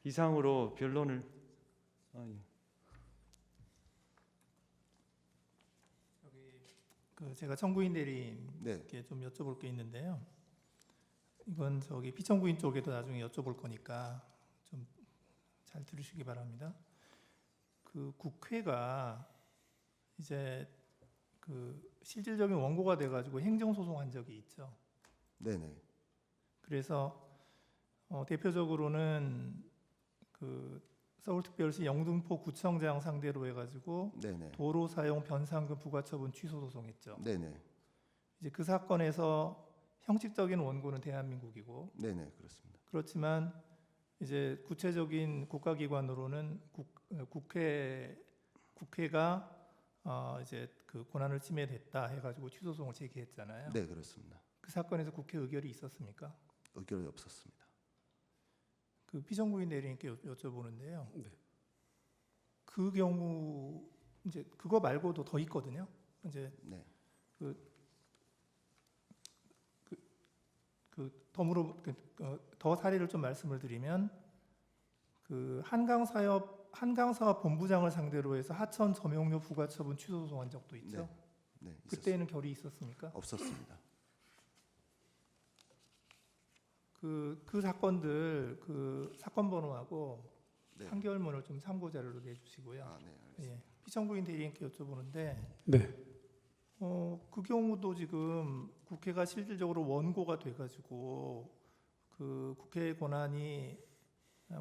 이상으로 변론을 예. 제가 청구인 대리인께 좀 여쭤볼 게 있는데요. 이건 피청구인 쪽에도 나중에 여쭤볼 거니까 좀 잘 들으시기 바랍니다. 국회가 이제 실질적인 원고가 돼가지고 행정소송한 적이 있죠. 네네. 그래서 대표적으로는 서울특별시 영등포 구청장 상대로 해가지고 네네. 도로 사용 변상금 부과처분 취소 소송했죠. 네네. 이제 그 사건에서 형식적인 원고는 대한민국이고, 네네, 그렇습니다. 그렇지만 이제 구체적인 국가기관으로는 국회가 이제 권한을 침해됐다 해가지고 취소송을 제기했잖아요. 네, 그렇습니다. 그 사건에서 국회 의결이 있었습니까? 의결이 없었습니다. 피청구인 대리인께 여쭤보는데요. 네. 그 경우 이제 그거 말고도 더 있거든요. 이제 네. 더 사례를 좀 말씀을 드리면 한강사업 본부장을 상대로 해서 하천 점용료 부과처분 취소 소송한 적도 있죠. 네. 네, 그때는 결의 있었습니까? 없었습니다. 그 사건들 사건 번호하고 네. 판결문을 좀 참고 자료로 내주시고요. 아, 네, 알겠습니다. 예, 피청구인 대리인께 여쭤보는데 네. 그 경우도 지금 국회가 실질적으로 원고가 돼가지고 국회의 권한이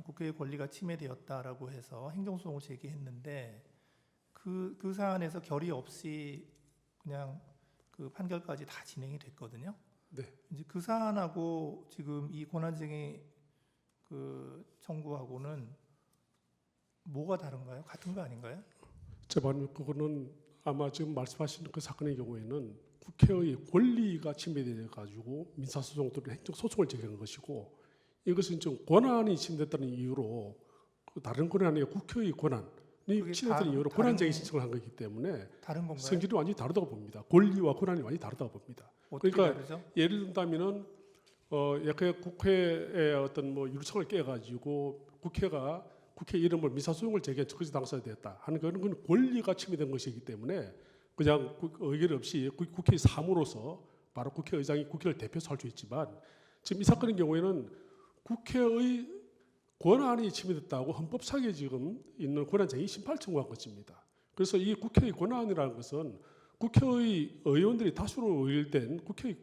국회의 권리가 침해되었다라고 해서 행정소송을 제기했는데 그 사안에서 결의 없이 그냥 판결까지 다 진행이 됐거든요. 네. 이제 그 사안하고 지금 이 권한쟁의 청구하고는 뭐가 다른가요? 같은 거 아닌가요? 제 말은 그거는 아마 지금 말씀하시는 그 사건의 경우에는 국회의 권리가 침해되어 가지고 민사소송 또는 행정소송을 제기한 것이고, 이것은 좀 권한이 침해됐다는 이유로 다른 권한이 아니라 국회의 권한이 침해됐다는 이유로 권한쟁의 신청을 한 거기 때문에 다른 건가요? 성질이 완전히 다르다고 봅니다. 권리와 권한이 완전히 다르다고 봅니다. 어떻게 그러니까 다르죠? 예를 든다면은 약간 국회의 어떤 유리창을 깨가지고 국회 이름을 민사소송을 제기한 적시 당사자 되었다 하는 그건 권리가 침해된 것이기 때문에 그냥 의결 없이 국회의 사무로서 바로 국회의장이 국회를 대표해서 할 수 있지만, 지금 이 사건의 경우에는 국회의 권한이 침해됐다고 헌법상에 지금 있는 권한쟁의 심판을 청구한 것입니다. 그래서 이 국회의 권한이라는 것은 국회의 의원들이 다수로 의결된 국회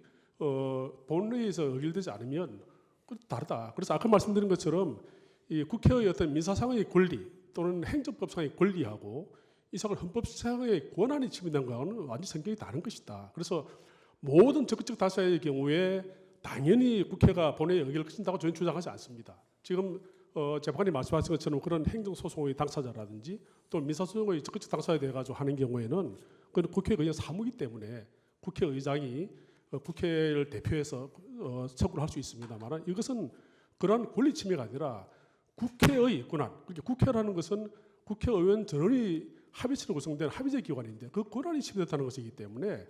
본회의에서 의결되지 않으면 다르다. 그래서 아까 말씀드린 것처럼 이 국회의 어떤 민사상의 권리 또는 행정법상의 권리하고 이 사건 헌법상의 권한이 침해된 거하고는 완전히 성격이 다른 것이다. 그래서 모든 적극적 다수의 경우에 당연히 국회가 본회의에 의결을 거친다고 저는 주장하지 않습니다. 지금 재판관이 말씀하신 것처럼 그런 행정소송의 당사자라든지 또 민사소송의 적극적 당사자에 대해 가지고 하는 경우에는 그건 국회의 그냥 사무이기 때문에 국회의장이 국회를 대표해서 청구를 할 수 있습니다만, 이것은 그러한 권리 침해가 아니라 국회의 권한, 그러니까 국회라는 것은 국회의원 전원이 합의체로 구성된 합의제 기관인데 그 권한이 침해됐다는 것이기 때문에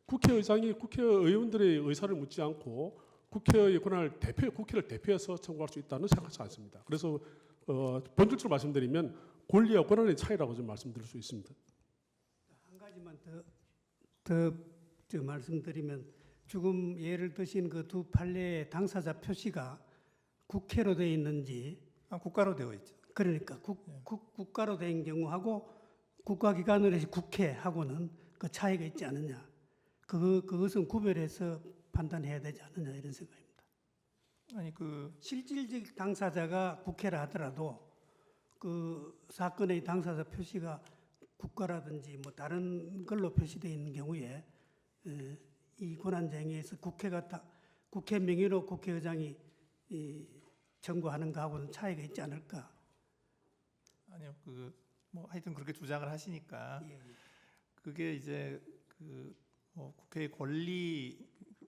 국회의장이 국회의원들의 의사를 묻지 않고 국회의 권한을 국회를 대표해서 청구할 수 있다는 생각하지 않습니다. 그래서 본질적으로 말씀드리면 권리와 권한의 차이라고 좀 말씀드릴 수 있습니다. 한 가지만 더 말씀드리면, 지금 예를 드신 그 두 판례의 당사자 표시가 국회로 되어 있는지, 국가로 되어 있죠. 그러니까 국가로 된 경우하고 국가기관으로 해서 국회하고는 그 차이가 있지 않느냐. 그것은 구별해서 판단해야 되지 않느냐, 이런 생각입니다. 아니 실질적 당사자가 국회라 하더라도 그 사건의 당사자 표시가 국가라든지 뭐 다른 걸로 표시되어 있는 경우에 이 권한쟁의에서 국회 명의로 국회의장이 청구하는 거하고는 차이가 있지 않을까? 아니요, 뭐 하여튼 그렇게 주장을 하시니까 그게 이제 국회의 권리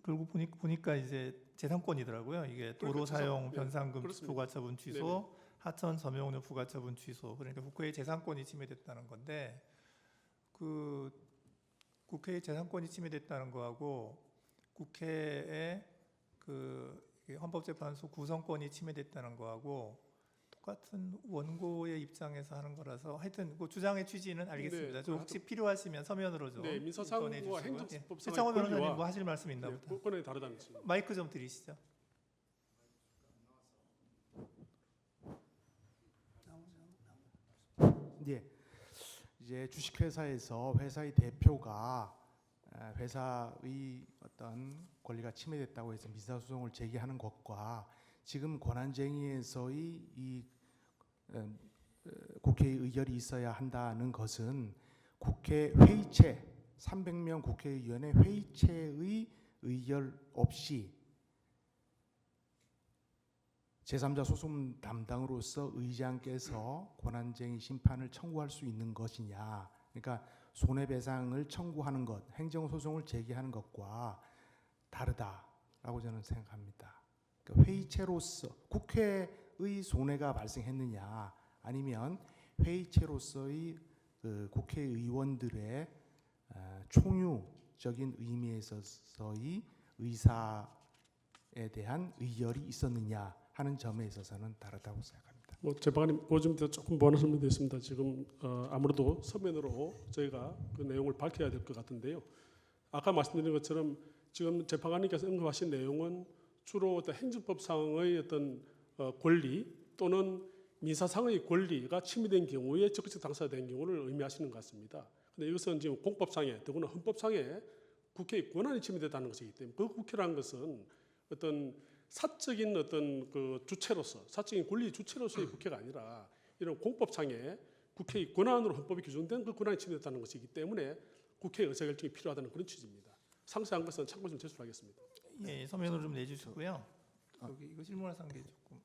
결국 보니까 이제 재산권이더라고요. 이게 도로 사용 변상금 부과처분 취소, 하천 점용료 부과처분 취소. 그러니까 국회의 재산권이 침해됐다는 건데 국회의 재산권이 침해됐다는 거하고 국회의 헌법재판소 구성권이 침해됐다는 거하고 똑같은 원고의 입장에서 하는 거라서 하여튼 그 주장의 취지는 알겠습니다. 네, 좀 혹시 필요하시면 서면으로 좀 네, 민사상과 전해주시고요. 행정법상의 최창호 변호사님 권리와 뭐 하실 말씀 있나 보다. 권한이 다르다는 것입니다. 마이크 좀 드리시죠. 예. 이제 주식회사에서 회사의 대표가 회사의 어떤 권리가 침해됐다고 해서 민사소송을 제기하는 것과 지금 권한쟁의에서의 이 국회의 의결이 있어야 한다는 것은 국회 회의체 300명 국회의원의 회의체의 의결 없이 제3자 소송 담당으로서 의장께서 권한쟁의 심판을 청구할 수 있는 것이냐. 그러니까 손해배상을 청구하는 것, 행정소송을 제기하는 것과 다르다라고 저는 생각합니다. 그러니까 회의체로서 국회의 손해가 발생했느냐 아니면 회의체로서의 그 국회의원들의 총유적인 의미에서의 의사에 대한 의결이 있었느냐 하는 점에 있어서는 다르다고 생각합니다. 뭐 재판관님 요즘 조금 원하시는 데 있습니다. 지금 아무래도 서면으로 저희가 그 내용을 밝혀야 될 것 같은데요. 아까 말씀드린 것처럼 지금 재판관님께서 언급하신 내용은 주로 어떤 행정법상의 어떤 권리 또는 민사상의 권리가 침해된 경우에 적극적 당사가 된 경우를 의미하시는 것 같습니다. 그런데 이것은 지금 공법상에 더구나 헌법상에 국회의 권한이 침해됐다는 것이기 때문에 그 국회라는 것은 어떤 사적인 어떤 그 주체로서 사적인 권리 주체로서의 국회가 아니라 이런 공법상에 국회의 권한으로 헌법이 규정된 그 권한이 침해됐다는 것이기 때문에 국회의 의사결정이 필요하다는 그런 취지입니다. 상세한 것은 참고 좀 제출하겠습니다. 예, 서면으로 좀 내주시고요. 여기 이거 질문할 상계 조금